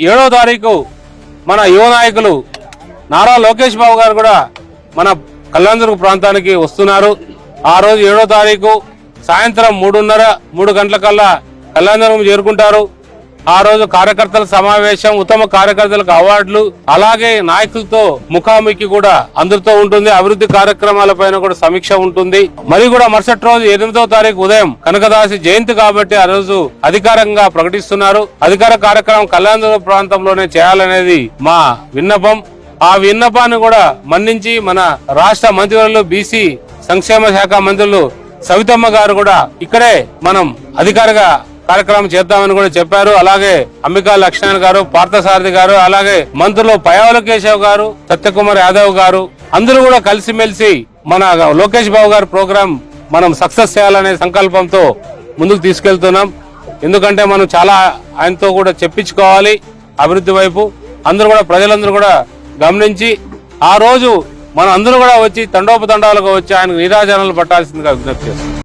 7వ తారీఖు మన యువ నాయకులు నారా లోకేష్ బాబు గారు కూడా మన కళ్యాణదుర్గ ప్రాంతానికి వస్తున్నారు. ఆ రోజు 7వ తారీఖు సాయంత్రం 3:30 గంటలకల్లా కళ్యాణదుర్గం చేరుకుంటారు. ఆ రోజు కార్యకర్తల సమావేశం, ఉత్తమ కార్యకర్తలకు అవార్డులు, అలాగే నాయకులతో ముఖాముఖి కూడా అందరితో ఉంటుంది. అభివృద్ధి కార్యక్రమాలపైన కూడా సమీక్ష ఉంటుంది. మరి కూడా మరుసటి రోజు 8వ తారీఖు ఉదయం కనకదాసి జయంతి కాబట్టి ఆ రోజు అధికారంగా ప్రకటిస్తున్నారు. అధికార కార్యక్రమం కళ్యాణదుర్గ ప్రాంతంలోనే చేయాలనేది మా విన్నపం. ఆ విన్నపాన్ని కూడా మన్నించి మన రాష్ట్ర మంత్రివర్యులు బీసీ సంక్షేమ శాఖ మంత్రులు సవితమ్మ గారు కూడా ఇక్కడే మనం అధికారిగా కార్యక్రమం చేద్దామని కూడా చెప్పారు. అలాగే అంబికా లక్ష్మణ్ గారు, పార్థసారథి గారు, అలాగే మంత్రులు పయ్యావుల కేశవ్ గారు, సత్యకుమార్ యాదవ్ గారు అందరూ కూడా కలిసిమెలిసి మన లోకేష్ బాబు గారి ప్రోగ్రాం మనం సక్సెస్ చేయాలనే సంకల్పంతో ముందుకు తీసుకెళ్తున్నాం. ఎందుకంటే మనం చాలా ఆయనతో కూడా చెప్పించుకోవాలి అభివృద్ధి వైపు. అందరూ కూడా ప్రజలందరూ కూడా గమనించి ఆ రోజు మనం అందరూ కూడా వచ్చి తండోపతండాలుగా వచ్చి ఆయనకు నీరాజనాలు పట్టాల్సిందిగా విజ్ఞప్తి చేస్తాం.